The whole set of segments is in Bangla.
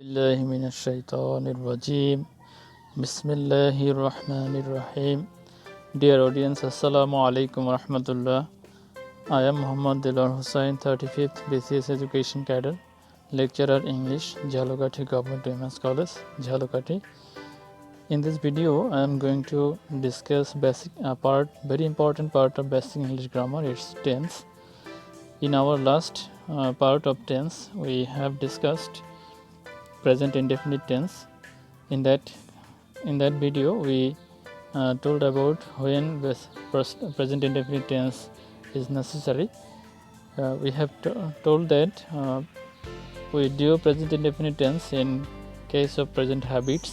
بالله من الشيطان الرجيم بسم الله الرحمن الرحيم. Dear audience, Assalamu alaikum warahmatullah. I am Muhammad Dilwar Hussain, 35th BCS Education Cadre, Lecturer English, Jhalokati Government Women's College, Jhalokati. In this video, I am going to discuss very important part of basic English grammar, its tense. In our last part of tense, we have discussed present indefinite tense. In that video, we told about when this present indefinite tense is necessary. We have told that we do present indefinite tense in case of present habits,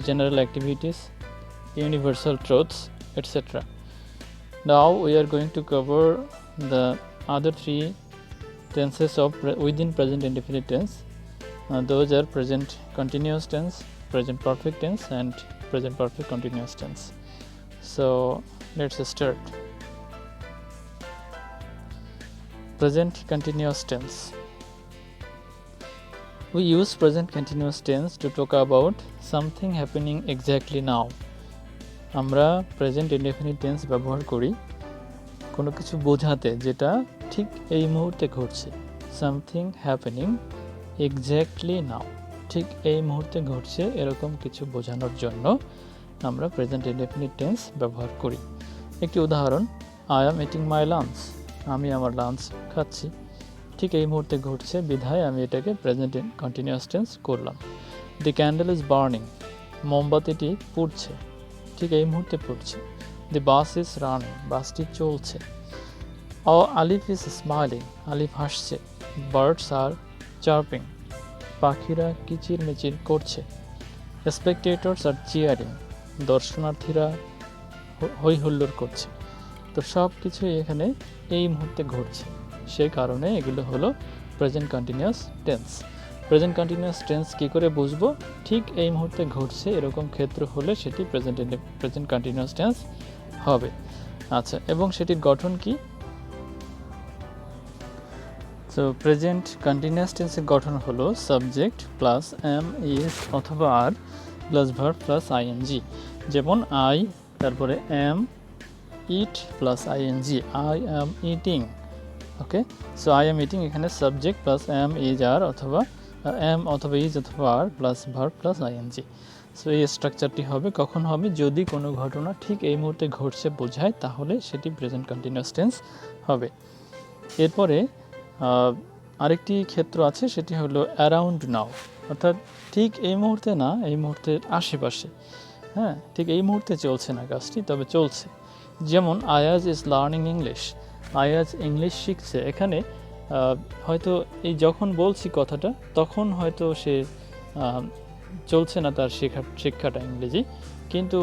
general activities, universal truths, etc. Now we are going to cover the other three tenses of within present indefinite tense. Those are present continuous tense, present perfect tense, and present perfect continuous tense. So let's start. Present continuous tense. We use present continuous tense to talk about something happening exactly now. আমরা প্রেজেন্ট ইনডেফিনিট টেন্স ব্যবহার করি কোনো কিছু বোঝাতে যেটা ঠিক এই মুহূর্তে ঘটছে। সামথিং হ্যাপেনিং এক্স্যাক্টলি নাও, ঠিক এই মুহূর্তে ঘটছে এরকম কিছু বোঝানোর জন্য আমরা প্রেজেন্ট ইনডেফিনিট টেন্স ব্যবহার করি। একটি উদাহরণ, I am eating my lunch, আমি আমার লাঞ্চ খাচ্ছি, ঠিক এই মুহূর্তে ঘটছে বিধায় আমি এটাকে প্রেজেন্ট কন্টিনিউয়াস টেন্স করলাম। দি ক্যান্ডেল ইজ বার্নিং, মোমবাতিটি পুড়ছে, ঠিক এই মুহূর্তে পুড়ছে। দি বাস ইজ রানিং, বাসটি চলছে। আলিফ ইজ স্মাইলিং, আলিফ হাসছে। বার্ডস আর চার্পিং, পাখিরা কিচির মিচির করছে। স্পেকটেটরস আর চিয়ারিং, দর্শনার্থীরা হই হুল্লোড় করছে। তো সব কিছুই এখানে এই মুহূর্তে ঘটছে, সেই কারণে এগুলো হলো present continuous tense. Present continuous tense কী করে বুঝবো? ঠিক এই মুহূর্তে ঘটছে এরকম ক্ষেত্র হলে সেটি প্রেজেন্ট কন্টিনিউয়াস টেন্স হবে। আচ্ছা, এবং সেটির গঠন কি? তো প্রেজেন্ট কন্টিনিউয়াস টেন্সের গঠন হলো সাবজেক্ট প্লাস এম ইজ অথবা are plus verb plus ING. যেমন আই, তারপরে am, eat plus ING, I am eating. Okay, so I am eating, এখানে subject plus am is are অথবা এম অথবা ইজ অথবা are plus verb plus ING. So এই স্ট্রাকচারটি হবে, কখন হবে? যদি কোনো ঘটনা ঠিক এই মুহূর্তে ঘটছে বোঝায় তাহলে সেটি প্রেজেন্ট কন্টিনিউয়াস টেন্স হবে। এরপরে আরেকটি ক্ষেত্র আছে, সেটি হলো অ্যারাউন্ড নাও, অর্থাৎ ঠিক এই মুহূর্তে না, এই মুহূর্তের আশেপাশে। হ্যাঁ, ঠিক এই মুহূর্তে চলছে না কাজটি, তবে চলছে। যেমন Ayaz is learning English, Ayaz English শিখছে। এখানে হয়তো এই যখন বলছি কথাটা তখন হয়তো সে চলছে না তার শিক্ষাটা ইংরেজি, কিন্তু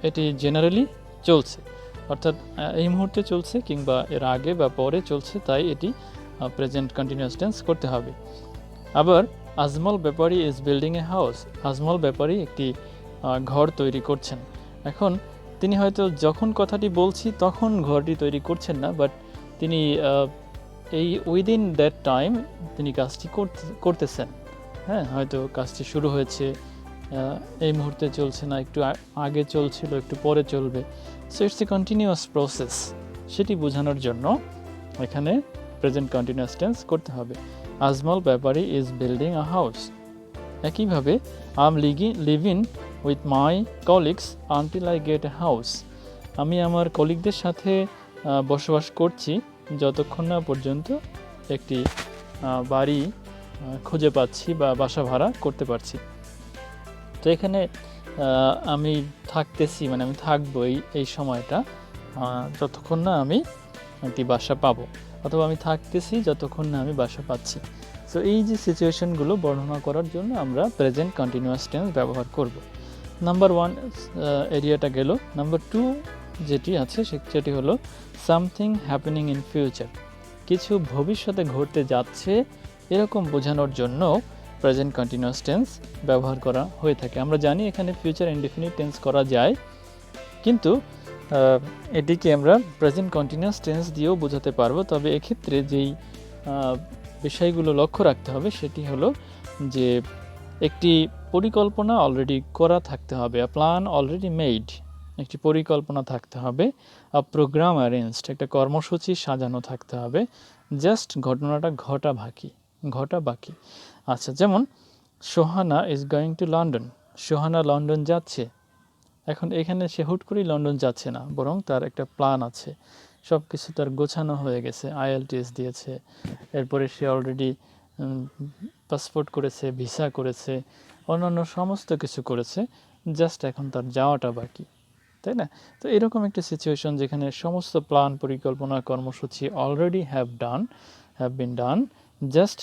এটি জেনারেলি চলছে, অর্থাৎ এই মুহূর্তে চলছে কিংবা এর আগে বা পরে চলছে, তাই এটি প্রেজেন্ট কন্টিনিউয়াস টেন্স করতে হবে। আবার Ajmal Bepari is building a house, Ajmal Bepari একটি ঘর তৈরি করছেন। এখন তিনি হয়তো যখন কথাটি বলছি তখন ঘরটি তৈরি করছেন না, বাট তিনি এই উইদিন দ্যাট টাইম তিনি কাজটি করতেছেন। হ্যাঁ, হয়তো কাজটি শুরু হয়েছে, এই মুহূর্তে চলছে না, একটু আগে চলছিল, একটু পরে চলবে। So it's a continuous process, সেটি বোঝানোর জন্য এখানে প্রেজেন্ট কন্টিনিউয়াস টেন্স করতে হবে। Ajmal Bepari is building a house. একইভাবে I am living with my colleagues until I get a house, আমি আমার কলিগদের সাথে বসবাস করছি যতক্ষণ না পর্যন্ত একটি বাড়ি খুঁজে পাচ্ছি বা বাসা ভাড়া করতে পারছি। তো এখানে আমি থাকতেছি মানে আমি থাকবো এই সময়টা যতক্ষণ না আমি একটি বাসা পাবো, অথবা আমি থাকতেছি যতক্ষণ না আমি বাসা পাচ্ছি। সো এই যে সিচুয়েশনগুলো বর্ণনা করার জন্য আমরা প্রেজেন্ট কন্টিনিউয়াস টেন্স ব্যবহার করব। নাম্বার 1 এরিয়াটা গেল। নাম্বার 2 যেটি আছে সেটি হলো সামথিং হ্যাপেনিং ইন ফিউচার, কিছু ভবিষ্যতে ঘটতে যাচ্ছে এরকম বোঝানোর জন্য প্রেজেন্ট কন্টিনিউয়াস টেন্স ব্যবহার করা হয়ে থাকে। আমরা জানি এখানে ফিউচার ইনডেফিনিট টেন্স করা যায়, কিন্তু এটিকে আমরা প্রেজেন্ট কন্টিনিউয়াস টেন্স দিয়েও বোঝাতে পারবো। তবে এক্ষেত্রে যেই বিষয়গুলো লক্ষ্য রাখতে হবে সেটি হলো যে একটি পরিকল্পনা অলরেডি করা থাকতে হবে, আ প্ল্যান অলরেডি মেড, একটি পরিকল্পনা থাকতে হবে, আ প্রোগ্রাম অ্যারেঞ্জড, একটা কর্মসূচি সাজানো থাকতে হবে, জাস্ট ঘটনাটা ঘটা বাকি। আচ্ছা, যেমন Sohana is going to London, Sohana London যাচ্ছে। এখন এখানে সে হুট করেই লন্ডন যাচ্ছে না, বরং তার একটা প্ল্যান আছে, সব কিছু তার গোছানো হয়ে গেছে, IELTS দিয়েছে, এরপরে সে অলরেডি পাসপোর্ট করেছে, ভিসা করেছে, অন্যান্য সমস্ত কিছু করেছে, জাস্ট এখন তার যাওয়াটা বাকি, তাই না? তো এরকম একটা সিচুয়েশন যেখানে সমস্ত প্ল্যান, পরিকল্পনা, কর্মসূচি already have been done, just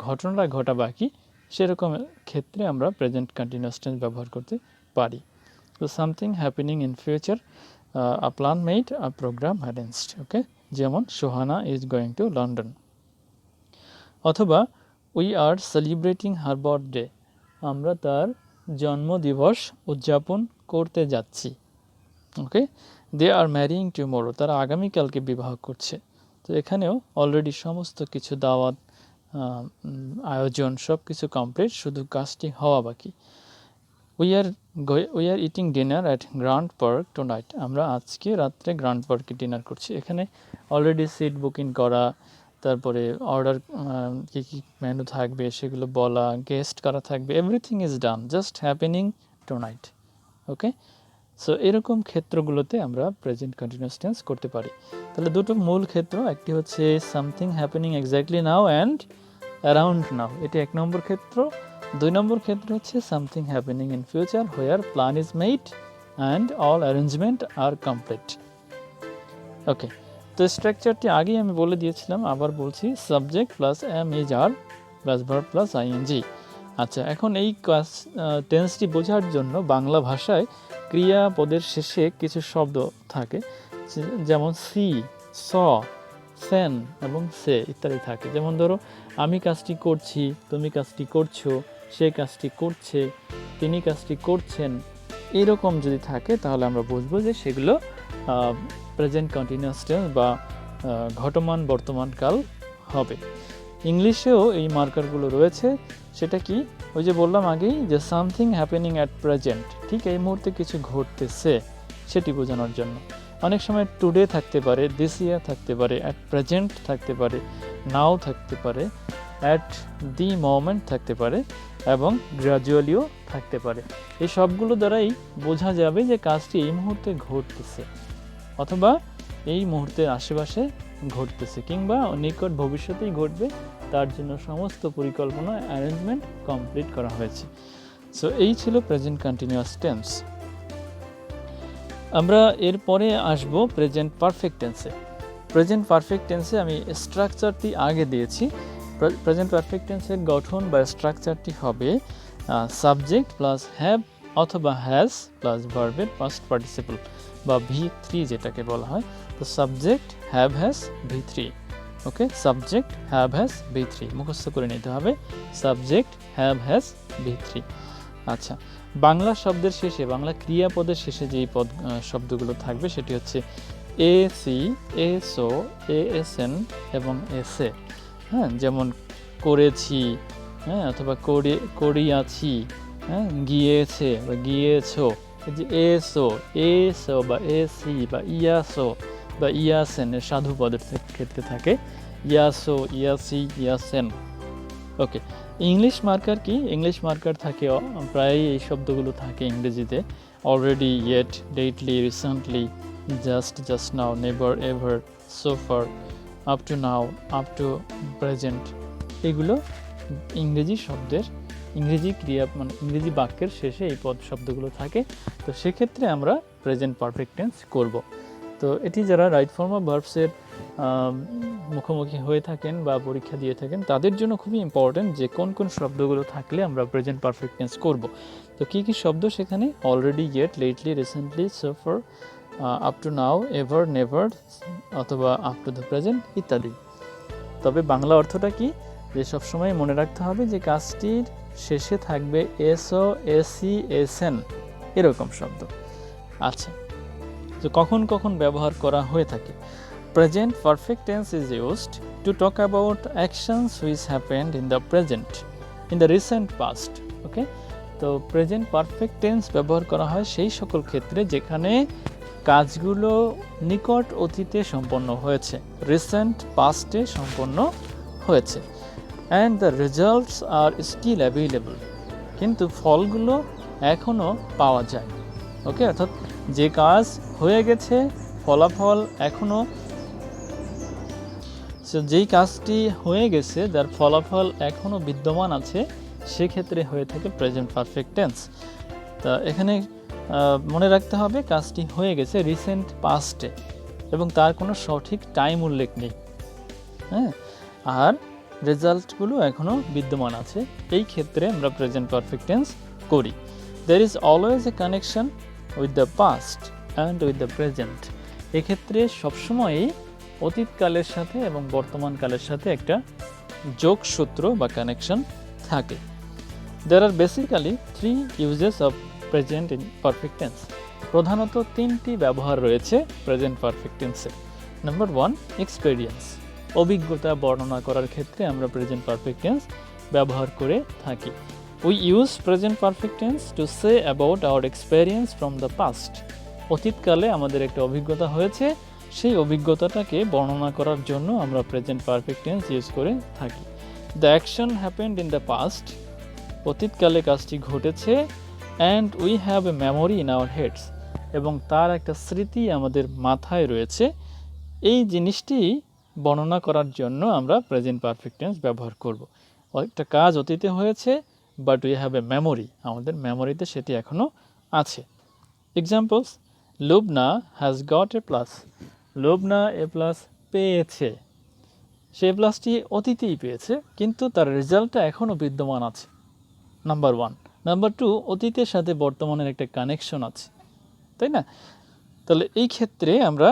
ঘটনাটা ঘটা বাকি, সেরকম ক্ষেত্রে আমরা প্রেজেন্ট কন্টিনিউয়াস টেন্স ব্যবহার করতে পারি। তো something happening in future, a plan made, a program arranged. Okay, যেমন Sohana is going to London. অথবা we are celebrating her birthday, আমরা তার জন্মদিবস উদযাপন করতে যাচ্ছি। ওকে, দে আর ম্যারিং টুমোরো, তারা আগামীকালকে বিবাহ করছে। তো এখানেও অলরেডি সমস্ত কিছু দাওয়াত, আয়োজন সব কিছু কমপ্লিট, শুধু কাজটি হওয়া বাকি। We are eating dinner at grand park tonight, আমরা আজকে রাত্রে গ্র্যান্ড পার্কে ডিনার করছি। এখানে অলরেডি সিট বুকিং করা, তারপরে অর্ডার কী কী মেনু থাকবে সেগুলো বলা, গেস্ট কারা থাকবে, everything is done, just happening tonight. Okay, so এরকম ক্ষেত্রগুলোতে আমরা প্রেজেন্ট কন্টিনিউয়াস টেন্স করতে পারি। তাহলে দুটো মূল ক্ষেত্র, একটি হচ্ছে something happening exactly now and around now, এটি 1 নম্বর ক্ষেত্র। 2 নম্বর ক্ষেত্র হচ্ছে something happening in future where plan is made and all arrangement are complete. Okay, তো স্ট্রাকচারটি আগেই আমি বলে দিয়েছিলাম, আবার বলছি, subject plus am is are plus verb plus ING. আচ্ছা, এখন এই টেন্সটি বোঝার জন্য বাংলা ভাষায় ক্রিয়াপদের শেষে কিছু শব্দ থাকে, যেমন সি, স, সেন এবং সে ইত্যাদি থাকে। যেমন ধরো, আমি কাজটি করছি, তুমি কাজটি করছো, সে কাজটি করছে, তিনি কাজটি করছেন, এরকম যদি থাকে তাহলে আমরা বুঝবো যে সেগুলো প্রেজেন্ট কন্টিনিউয়াস টেন্স বা ঘটমান বর্তমানকাল হবে। ইংলিশেও এই মার্কারগুলো রয়েছে। সেটা কি, ওই যে বললাম আগেই যে সামথিং হ্যাপেনিং অ্যাট প্রেজেন্ট, ঠিক এই মুহূর্তে কিছু ঘটতেছে সেটি বোঝানোর জন্য। অনেক সময় টুডে থাকতে পারে, দিস ইয়ার থাকতে পারে, অ্যাট প্রেজেন্ট থাকতে পারে, নাও থাকতে পারে, অ্যাট দি মোমেন্ট থাকতে পারে এবং গ্র্যাজুয়ালিও থাকতে পারে। এই সবগুলো দ্বারাই বোঝা যাবে যে কাজটি এই মুহূর্তে ঘটতেছে, অথবা এই মুহূর্তের আশেপাশে ঘটতেছে, কিংবা নিকট ভবিষ্যতেই ঘটবে, তার জন্য সমস্ত পরিকল্পনা, অ্যারেঞ্জমেন্ট কমপ্লিট করা হয়েছে। সো এই ছিল প্রেজেন্ট কন্টিনিউয়াস টেন্স। আমরা এরপরে আসব প্রেজেন্ট পারফেক্ট টেন্সে। প্রেজেন্ট পারফেক্ট টেন্সে আমি স্ট্রাকচারটি আগে দিয়েছি। প্রেজেন্ট পারফেক্ট টেন্সের গঠন বা স্ট্রাকচারটি হবে সাবজেক্ট প্লাস হ্যাভ অথবা হ্যাজ প্লাস ভার্বের পাস্ট পার্টিসিপল বা V3 যেটাকে বলা হয়। তো subject, have, has, V3। Okay, subject, have, has, V3 মুখস্থ করে নিতে হবে। Subject, have, has, V3। আচ্ছা, বাংলা শব্দের শেষে, বাংলা ক্রিয়াপদের শেষে যেই শব্দগুলো থাকবে সেটি হচ্ছে এসি, এসো, এএসএন এবং এসে। হ্যাঁ, যেমন করেছি, হ্যাঁ, অথবা করিয়াছি, হ্যাঁ, গিয়েছে বা গিয়েছো। যে এসো, এসো বা এসি বা ইয়াসো বা ইয়াসেন এর সাধু পদের ক্ষেত্রে থাকে ইয়াসো, ইয়াসি, ইয়াসেন। ওকে, ইংলিশ মার্কার কি? ইংলিশ মার্কার থাকে প্রায় এই শব্দগুলো থাকে ইংরেজিতে। Already, yet, lately, recently, just now, never, ever, so far, up to now, up to present. এগুলো ইংরেজি শব্দের, ইংরেজি ক্রিয়া মানে ইংরেজি বাক্যের শেষে এই শব্দগুলো থাকে। তো সেক্ষেত্রে আমরা প্রেজেন্ট পারফেক্ট টেন্স করব। তো এটি যারা রাইট ফর্ম অফ ভার্বসের মুখোমুখি হয়ে থাকেন বা পরীক্ষা দিয়ে থাকেন তাদের জন্য খুবই ইম্পর্ট্যান্ট যে কোন কোন শব্দগুলো থাকলে আমরা প্রেজেন্ট পারফেক্ট টেন্স করব। তো কী কী শব্দ সেখানে? Already, yet, lately, recently, so far, up to now, ever, never অথবা আপ টু দ্য প্রেজেন্ট ইত্যাদি। তবে বাংলা অর্থটা কি? যে সবসময় মনে রাখতে হবে যে কাজটির শেষে থাকবে এসও, এসি, এসএন এরকম শব্দ। আচ্ছা, তো কখন কখন ব্যবহার করা হয়ে থাকে? Present perfect tense is used to talk about actions which happened in the present, in the recent past. ওকে, তো প্রেজেন্ট পারফেক্ট টেন্স ব্যবহার করা হয় সেই সকল ক্ষেত্রে যেখানে কাজগুলো নিকট অতীতে সম্পন্ন হয়েছে, রিসেন্ট পাস্টে সম্পন্ন হয়েছে, and the results are still available, কিন্তু ফলগুলো এখনও পাওয়া যায়। ওকে, অর্থাৎ যে কাজ হয়ে গেছে ফলাফল এখনও, যেই কাজটি হয়ে গেছে যার ফলাফল এখনও বিদ্যমান আছে সেক্ষেত্রে হয়ে থাকে প্রেজেন্ট পারফেক্ট টেন্স। তা এখানে মনে রাখতে হবে কাজটি হয়ে গেছে রিসেন্ট পাস্টে এবং তার কোনো সঠিক টাইম উল্লেখ নেই। হ্যাঁ, আর রেজাল্টগুলো এখনও বিদ্যমান আছে, এই ক্ষেত্রে আমরা প্রেজেন্ট পারফেক্ট টেন্স করি। There is always a connection with the past and with the present. এক্ষেত্রে সবসময়ই অতীতকালের সাথে এবং বর্তমানকালের সাথে একটা যোগসূত্র বা কানেকশন থাকে। There are basically 3 uses of present in perfect tense. প্রধানত 3টি ব্যবহার রয়েছে প্রেজেন্ট পারফেক্ট টেন্সের। Number 1, experience. অভিজ্ঞতা বর্ণনা করার ক্ষেত্রে আমরা প্রেজেন্ট পারফেক্ট টেন্স ব্যবহার করে থাকি। We use present perfect tense to say about our experience from the past. অতীতকালে আমাদের একটা অভিজ্ঞতা হয়েছে, সেই অভিজ্ঞতাটাকে বর্ণনা করার জন্য আমরা প্রেজেন্ট পারফেক্ট টেন্স ইউজ করে থাকি। The action happened in the past, অতীতকালে কাজটি ঘটেছে, and we have a memory in our heads, এবং তার একটা স্মৃতি আমাদের মাথায় রয়েছে। এই জিনিসটি বর্ণনা করার জন্য আমরা প্রেজেন্ট পারফেক্ট টেন্স ব্যবহার করব। একটা কাজ অতীতে হয়েছে but we have a memory, আমাদের মেমোরিতে সেটি এখনও আছে। Examples, Lubna has got a plus. Lubna A plus পেয়েছে, সে প্লাসটি অতীতেই পেয়েছে কিন্তু তার রেজাল্টটা এখনও বিদ্যমান আছে। নাম্বার 1। নাম্বার 2, অতীতের সাথে বর্তমানের একটা কানেকশন আছে, তাই না? তাহলে এই ক্ষেত্রে আমরা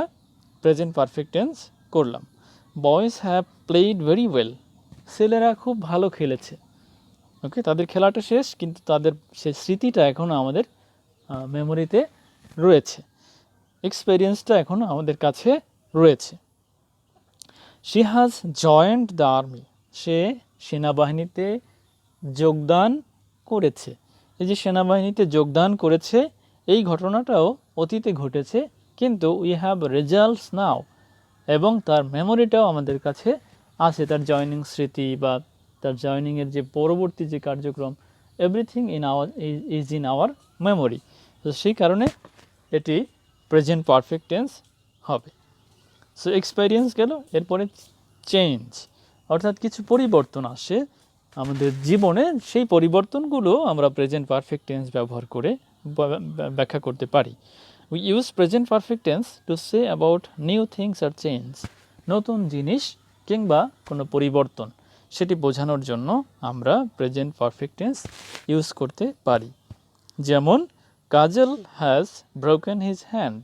প্রেজেন্ট পারফেক্ট টেন্স করলাম। Boys have played very well. ছেলেরা খুব ভালো খেলেছে। ওকে, তাদের খেলাটা শেষ কিন্তু তাদের সেই স্মৃতিটা এখনও আমাদের মেমোরিতে রয়েছে, এক্সপেরিয়েন্সটা এখনও আমাদের কাছে রয়েছে। She has joined the army. সে সেনাবাহিনীতে যোগদান করেছে। এই যে সেনাবাহিনীতে যোগদান করেছে এই ঘটনাটাও অতীতে ঘটেছে, কিন্তু উই হ্যাভ রেজাল্টস নাও, এবং তার মেমোরিটাও আমাদের কাছে আছে, তার জয়নিং স্মৃতি বা তার জয়নিংয়ের যে পরবর্তী যে কার্যক্রম, everything is in our memory. তো সেই কারণে এটি প্রেজেন্ট পারফেক্ট টেন্স হবে। সো এক্সপেরিয়েন্স গেল, এরপরে চেঞ্জ, অর্থাৎ কিছু পরিবর্তন আসে আমাদের জীবনে, সেই পরিবর্তনগুলো আমরা প্রেজেন্ট পারফেক্ট টেন্স ব্যবহার করে ব্যাখ্যা করতে পারি। We use present perfect tense to say about new things or change. নতুন জিনিস কিংবা কোনো পরিবর্তন সেটি বোঝানোর জন্য আমরা প্রেজেন্ট পারফেক্ট টেন্স ইউজ করতে পারি। যেমন, কাজল হ্যাজ ব্রোকেন হিজ হ্যান্ড।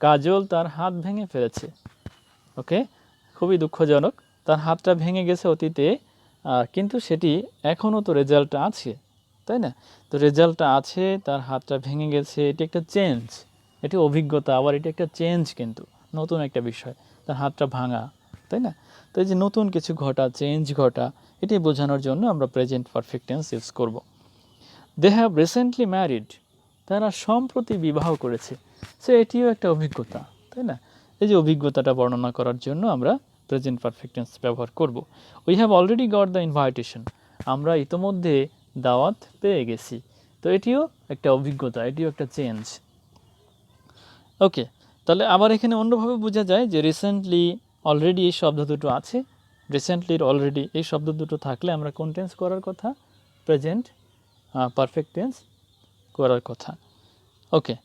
কাজল তার হাত ভেঙে ফেলেছে। ওকে, খুবই দুঃখজনক, তার হাতটা ভেঙে গেছে অতীতে, কিন্তু সেটি এখনও তো রেজাল্টটা আছে, তাই না? তো রেজাল্টটা আছে, তার হাতটা ভেঙে গেছে, এটি একটা চেঞ্জ, এটি অভিজ্ঞতা, আবার এটি একটা চেঞ্জ, কিন্তু নতুন একটা বিষয়, তার হাতটা ভাঙা, তাই না? তো এই যে নতুন কিছু ঘটা, চেঞ্জ ঘটা, এটি বোঝানোর জন্য আমরা প্রেজেন্ট পারফেক্ট টেন্স ইউজ করব। They have recently married. তারা সম্প্রতি বিবাহ করেছে। সো এটিও একটা অভিজ্ঞতা, তাই না? এই যে অভিজ্ঞতাটা বর্ণনা করার জন্য আমরা প্রেজেন্ট পারফেক্ট টেন্স ব্যবহার করব। We have already got the invitation. আমরা ইতোমধ্যে দাওয়াত পেয়ে গেছি। তো এটিও একটা অভিজ্ঞতা, এটিও একটা চেঞ্জ। ওকে, তাহলে আবার এখানে অন্যভাবে বোঝা যায় যে রিসেন্টলি, অলরেডি এই শব্দ দুটো আছে, রিসেন্টলির অলরেডি এই শব্দ দুটো থাকলে আমরা কোন টেন্স করার কথা? প্রেজেন্ট পারফেক্ট টেন্স করার কথা। ওকে,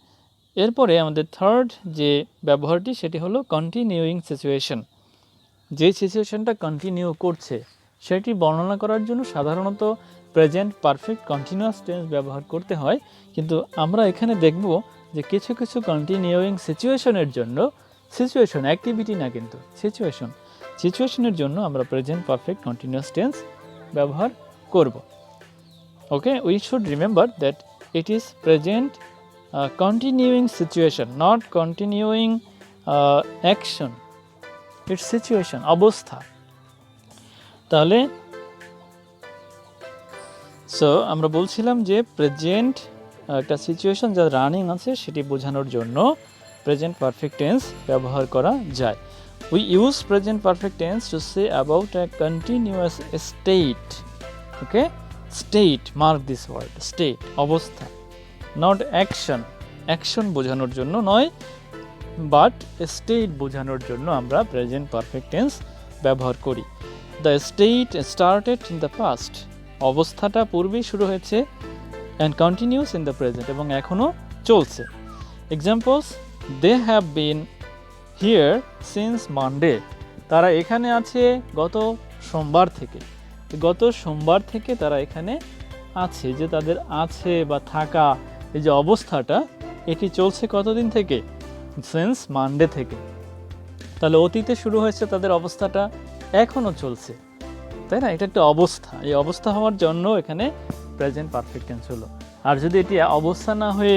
এরপরে আমাদের থার্ড যে ব্যবহারটি সেটি হলো কন্টিনিউইং সিচুয়েশন। যে সিচুয়েশনটা কন্টিনিউ করছে সেটি বর্ণনা করার জন্য সাধারণত প্রেজেন্ট পারফেক্ট কন্টিনিউয়াস টেন্স ব্যবহার করতে হয়, কিন্তু আমরা এখানে দেখব যে কিছু কিছু কন্টিনিউইং সিচুয়েশনের জন্য, সিচুয়েশন অ্যাক্টিভিটি না কিন্তু সিচুয়েশনের জন্য আমরা প্রেজেন্ট পারফেক্ট কন্টিনিউয়াস টেন্স ব্যবহার করব। Okay, we should remember that it is present continuing situation, not continuing action. It's situation, অবস্থা। তাহলে সো আমরা বলছিলাম যে প্রেজেন্ট একটা সিচুয়েশন যা রানিং আছে সেটি বোঝানোর জন্য প্রেজেন্ট পারফেক্ট টেন্স ব্যবহার করা যায়। We use present perfect tense to say about a continuous state. Okay, state, mark this word, state অবস্থা, নট অ্যাকশন। অ্যাকশন বোঝানোর জন্য নয়, বাট স্টেট বোঝানোর জন্য আমরা প্রেজেন্ট পারফেক্ট টেন্স ব্যবহার করি। The state started in the past, অবস্থাটা পূর্বেই শুরু হয়েছে, and continues in the present, এবং এখনও চলছে। Examples, they have been here since Monday, তারা এখানে আছে গত সোমবার থেকে। গত সোমবার থেকে তারা এখানে আছে, যে তাদের আছে বা থাকা, এই যে অবস্থাটা, এটি চলছে কতদিন থেকে? সিন্স মানডে থেকে। তাহলে অতীতে শুরু হয়েছে তাদের অবস্থাটা, এখনও চলছে, তাই না? এটা একটা অবস্থা, এই অবস্থা হওয়ার জন্য এখানে প্রেজেন্ট পারফেক্ট টেন্স হলো। আর যদি এটি অবস্থা না হয়ে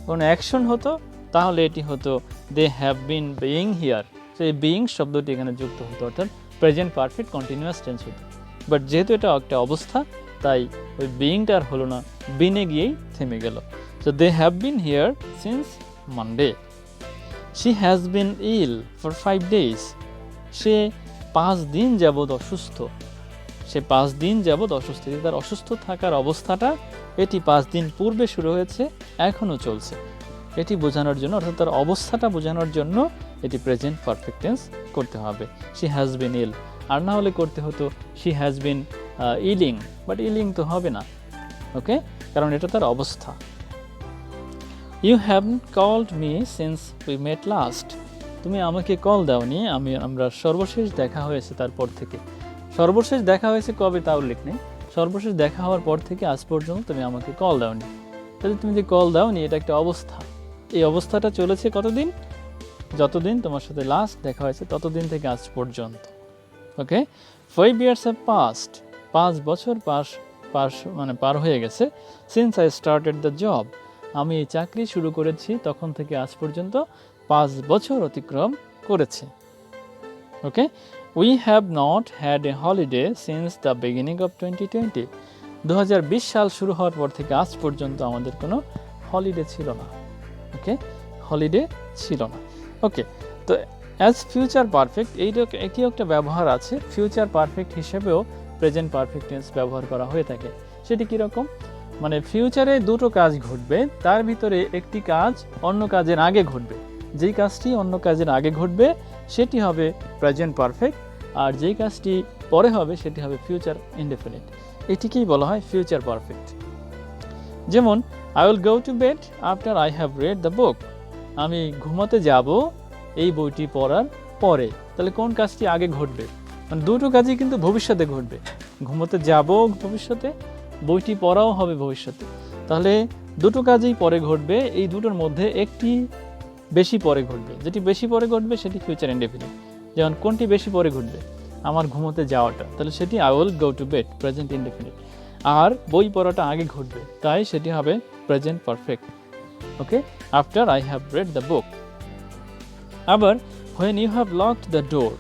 কোনো অ্যাকশন হতো, তাহলে এটি হতো they have been being here. তো এই বিইং শব্দটি এখানে যুক্ত হতো, অর্থাৎ প্রেজেন্ট পারফেক্ট কন্টিনিউয়াস টেন্স হতো। বাট যেহেতু এটা একটা অবস্থা, তাই ওই বিইংটা আর হলো না, বিনে গিয়েই থেমে গেল। So they have been here since Monday. She has been ill for 5 days, সে 5 দিন যাবৎ অসুস্থ। সে 5 দিন যাবৎ অসুস্থ, তার অসুস্থ থাকার অবস্থাটা এটি 5 দিন পূর্বে শুরু হয়েছে, এখনও চলছে। এটি বোঝানোর জন্য, অর্থাৎ তার অবস্থাটা বোঝানোর জন্য এটি প্রেজেন্ট পারফেক্ট টেন্স করতে হবে। শি হ্যাজ বিন ইল, আর না হলে করতে হতো she has been ailing, but ailing তো হবে না, ওকে, কারণ এটা তার অবস্থা। You haven't called me since we met last, তুমি আমাকে কল দাওনি, আমরা সর্বশেষ দেখা হয়েছে তারপর থেকে। সর্বশেষ দেখা হয়েছে কবে তা উল্লেখ নেই, সর্বশেষ দেখা হওয়ার পর থেকে আজ পর্যন্ত তুমি আমাকে কল দাওনি। তাহলে তুমি যে কল দাওনি, এটা একটা অবস্থা। এই অবস্থাটা চলেছে কতদিন? যতদিন তোমার সাথে লাস্ট দেখা হয়েছে ততদিন থেকে আজ পর্যন্ত। ওকে, 5 years have passed, 5 বছর পার হয়ে গেছে। Since I started the job, আমি এই চাকরি শুরু করেছি তখন থেকে আজ পর্যন্ত 5 বছর অতিক্রম করেছে। Okay, we have not had a holiday since the beginning of 2020, 2020 সাল শুরু হওয়ার পর থেকে আজ পর্যন্ত আমাদের কোনো হলিডে ছিল না। ওকে, হলিডে ছিল না। ওকে, তো অ্যাজ ফিউচার পারফেক্ট, একই একটা ব্যবহার আছে, ফিউচার পারফেক্ট হিসেবেও প্রেজেন্ট পারফেক্ট টেন্স ব্যবহার করা হয়ে থাকে। সেটি কীরকম? মানে ফিউচারে দুটো কাজ ঘটবে, তার ভিতরে একটি কাজ অন্য কাজের আগে ঘটবে। যেই কাজটি অন্য কাজের আগে ঘটবে সেটি হবে প্রেজেন্ট পারফেক্ট, আর যেই কাজটি পরে হবে সেটি হবে ফিউচার ইনডেফিনিট। এটিকেই বলা হয় ফিউচার পারফেক্ট। যেমন, I will go to bed after I have read the বুক, আমি ঘুমাতে যাব এই বইটি পড়ার পরে। তাহলে কোন কাজটি আগে ঘটবে? মানে দুটো কাজই কিন্তু ভবিষ্যতে ঘটবে। ঘুমোতে যাব ভবিষ্যতে, বইটি পড়াও হবে ভবিষ্যতে। তাহলে দুটো কাজই পরে ঘটবে, এই দুটোর মধ্যে একটি বেশি পরে ঘটবে। যেটি বেশি পরে ঘটবে সেটি ফিউচার ইনডেফিনিট। যেমন কোনটি বেশি পরে ঘটবে? আমার ঘুমোতে যাওয়াটা, তাহলে সেটি I will go to bed, present indefinite. আর বই পড়াটা আগে ঘটবে, তাই সেটি হবে present perfect. Okay, after I have read the book. আবার when you have locked the door,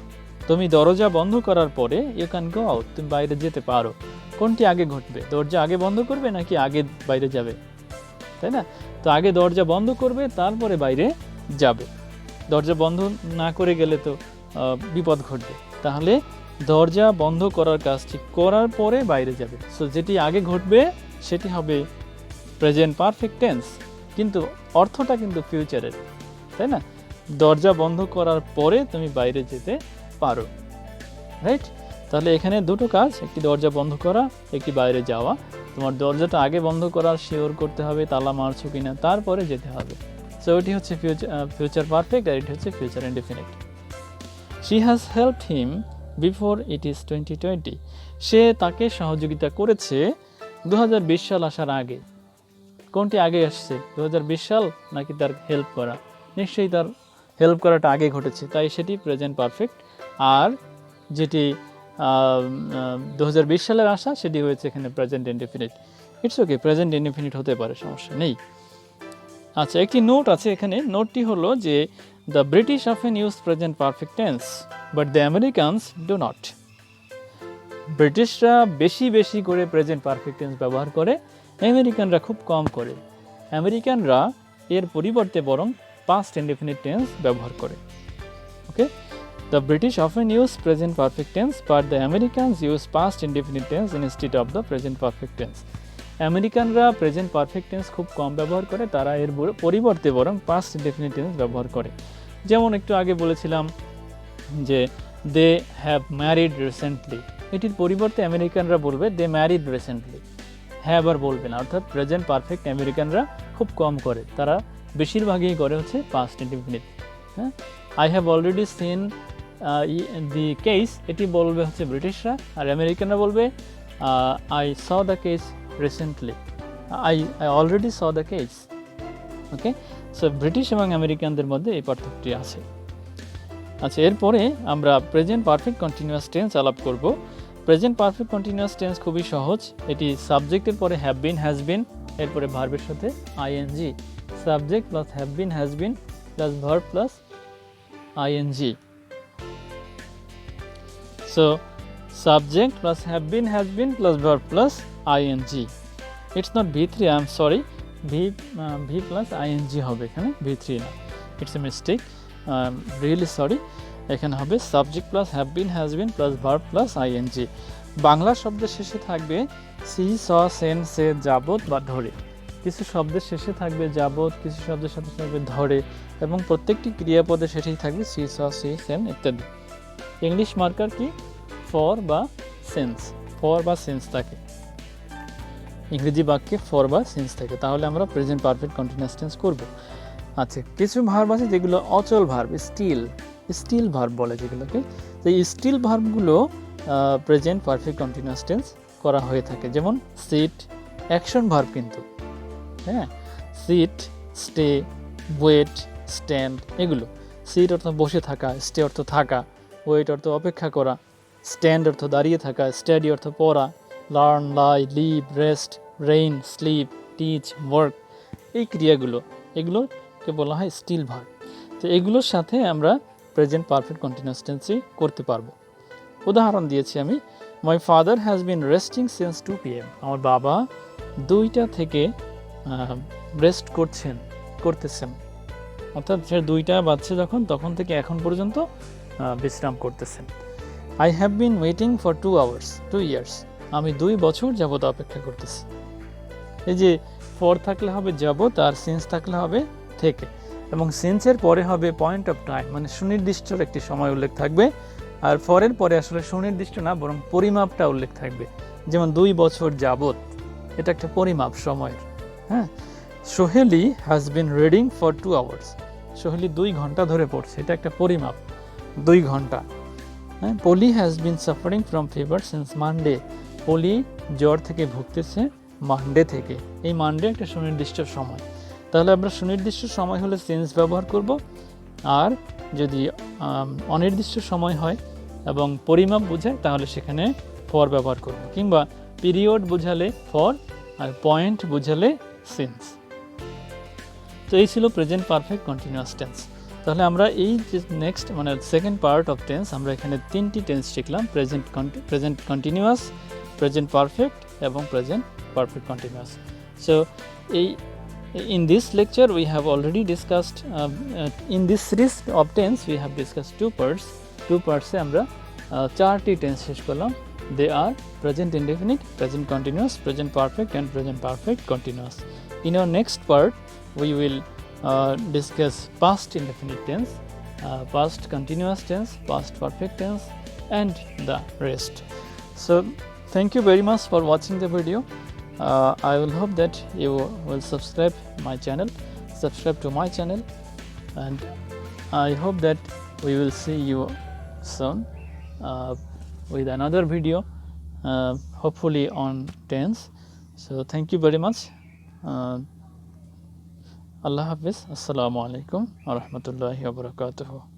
তুমি দরজা বন্ধ করার পরে ইউ ক্যান গো আউট, তুমি বাইরে যেতে পারো। কোনটি আগে ঘটবে? দরজা আগে বন্ধ করবে নাকি আগে বাইরে যাবে? তাই না? তো আগে দরজা বন্ধ করবে, তারপরে বাইরে যাবে। দরজা বন্ধ না করে গেলে তো বিপদ ঘটবে। তাহলে দরজা বন্ধ করার কাজটি করার পরে বাইরে যাবে। সো যেটি আগে ঘটবে সেটি হবে প্রেজেন্ট পারফেক্ট টেন্স, কিন্তু অর্থটা কিন্তু ফিউচারের, তাই না? দরজা বন্ধ করার পরে তুমি বাইরে যেতে পারো, রাইট? তাহলে এখানে দুটো কাজ, একটি দরজা বন্ধ করা, একটি বাইরে যাওয়া। তোমার দরজাটা আগে বন্ধ করার শিওর করতে হবে তালা মারছো কিনা, তারপরে যেতে হবে। সো এটি হচ্ছে ফিউচার পারফেক্ট, আর এটি হচ্ছে future indefinite. She has helped him before it is 2020, সে তাকে সহযোগিতা করেছে 2020 সাল আসার আগে। কোনটি আগে আসছে? 2020 সাল নাকি তার হেল্প করা? নিশ্চয়ই তার হেল্প করাটা আগে ঘটেছে, তাই সেটি প্রেজেন্ট পারফেক্ট। আর যেটি 2020 সালের আসা সেটি হয়েছে এখানে present indefinite. It's okay, present indefinite হতে পারে, সমস্যা নেই। আচ্ছা, একটি নোট আছে এখানে। নোটটি হলো যে the British often use present perfect tense but the Americans do not. ব্রিটিশরা বেশি বেশি করে প্রেজেন্ট পারফেক্ট টেন্স ব্যবহার করে, আমেরিকানরা খুব কম করে। আমেরিকানরা এর পরিবর্তে বরং পাস্ট ইনডেফিনিট টেন্স ব্যবহার করে। Okay, the British often use present perfect tense but the Americans use past indefinite tense instead of the present perfect tense. আমেরিকানরা প্রেজেন্ট পারফেক্ট টেন্স খুব কম ব্যবহার করে, তারা এর পরিবর্তে বরং পাস্ট ইনডেফিনিট টেন্স ব্যবহার করে। যেমন একটু আগে বলেছিলাম যে দে হ্যাভ ম্যারিড রিসেন্টলি, এটির পরিবর্তে আমেরিকানরা বলবে দে ম্যারিড রিসেন্টলি, হ্যাভ আর বলবে না। অর্থাৎ প্রেজেন্ট পারফেক্ট আমেরিকানরা খুব কম করে, তারা বেশিরভাগই করে হচ্ছে পাস্ট ইনডেফিনিট। হ্যাঁ, I have already seen the case, এটি বলবে হচ্ছে ব্রিটিশরা, আর আমেরিকানরা বলবে I saw the case recently, I already saw the case. Okay, so British এবং আমেরিকানদের মধ্যে এই পার্থক্যটি আছে। আচ্ছা, এরপরে আমরা প্রেজেন্ট পারফেক্ট কন্টিনিউয়াস টেন্স আলাপ করব। প্রেজেন্ট পারফেক্ট কন্টিনিউয়াস টেন্স খুবই সহজ, এটি সাবজেক্টের পরে হ্যাভ বিন, হ্যাজ বিন, এরপরে ভার্বের সাথে ING, subject plus have been, has been plus verb plus ING. So subject plus have been, has been plus verb plus ING. It's not V3, I am sorry, V plus ING হবে এখানে, V3 না, it's a mistake, really sorry. এখানে হবে subject plus have been, has been plus verb plus ING. Bangla শব্দের শেষে থাকবে সি, স, সেন, সে, যাবত বা ধরে। কিছু শব্দের শেষে থাকবে যাবত, কিছু শব্দের সাথে থাকবে ধরে, এবং প্রত্যেকটি ক্রিয়াপদের শেষেই থাকবে সি, স, সি, সেন ইত্যাদি। ইংলিশ মার্কার কি? ফর বা সেন্স, ফর বা সেন্স থাকে ইংরেজি বাক্যে, ফর বা সেন্স থাকে, তাহলে আমরা প্রেজেন্ট পারফেক্ট কন্টিনিউয়াস টেন্স করব। আচ্ছা, কিছু ভার্ব আছে যেগুলো অচল ভার্ব, স্টিল ভার্ব বলে যেগুলোকে। তো এই স্টিল ভার্বগুলো প্রেজেন্ট পারফেক্ট কন্টিনিউয়াস টেন্স করা হয়ে থাকে। যেমন সিট, অ্যাকশন ভার্ব কিন্তু, হ্যাঁ, সিট, স্টে, ওয়েট, স্ট্যান্ড, এগুলো। সিট অর্থ বসে থাকা, স্টে অর্থ থাকা, ওয়েট অর্থ অপেক্ষা করা, স্ট্যান্ড অর্থ দাঁড়িয়ে থাকা, স্টাডি অর্থ পড়া, learn, lie, live, rest, rain, sleep, teach, work, এই ক্রিয়াগুলো, এগুলোকে বলা হয় স্টিল ভার্ব। তো এগুলোর সাথে আমরা প্রেজেন্ট পারফেক্ট কন্টিনিউয়াস টেন্সই করতে পারবো। উদাহরণ দিয়েছি আমি, my father has been resting since 2 PM, আমার বাবা 2টা থেকে রেস্ট করতেছেন, অর্থাৎ সে 2টা বাজছে তখন থেকে এখন পর্যন্ত বিশ্রাম করতেছেন। I have been waiting for 2 hours, 2 years, আমি 2 বছর যাবত অপেক্ষা করতেছি। এই যে ফর থাকলে হবে যাবত, আর সিন্স থাকলে হবে থেকে, এবং সিন্সের পরে হবে পয়েন্ট অফ টাইম, মানে সুনির্দিষ্ট একটি সময় উল্লেখ থাকবে, আর ফরের পরে আসলে সুনির্দিষ্ট না বরং পরিমাপটা উল্লেখ থাকবে। যেমন 2 বছর যাবত, এটা একটা পরিমাপ সময়ের। হ্যাঁ, Soheli has been reading for 2 hours, Soheli 2 ঘন্টা ধরে পড়ছে, এটা একটা পরিমাপ, 2 ঘন্টা। হ্যাঁ, Polly has been suffering from fever since Monday, Polly জ্বর থেকে ভুগতেছে মানডে থেকে। এই মানডে একটা সুনির্দিষ্ট সময়, তাহলে আমরা সুনির্দিষ্ট সময় হলে সেন্স ব্যবহার করব, আর যদি অনির্দিষ্ট সময় হয় এবং পরিমাপ বোঝায় তাহলে সেখানে ফর ব্যবহার করব, কিংবা পিরিয়ড বোঝালে ফর, আর পয়েন্ট বোঝালে সেন্স। তো এই ছিল প্রেজেন্ট পারফেক্ট কন্টিনিউয়াস টেন্স। তাহলে আমরা এই যে নেক্সট মানে সেকেন্ড পার্ট অফ টেন্স, আমরা এখানে 3টি টেন্স শিখলাম, প্রেজেন্ট কন্টিনিউয়াস, প্রেজেন্ট পারফেক্ট এবং present perfect continuous. So in this lecture we have already discussed in this series of tense we have discussed two parts এ আমরা 4টি টেন্স শেষ করলাম। They are present indefinite, present continuous, present perfect and present perfect continuous. In our next part we will discuss past indefinite tense, past continuous tense, past perfect tense and the rest. So thank you very much for watching the video. I will hope that you will subscribe to my channel, and I hope that we will see you soon with another video, hopefully on tense. So thank you very much. Allah Hafiz. Assalamu alaikum wa rahmatullahi wa barakatuh.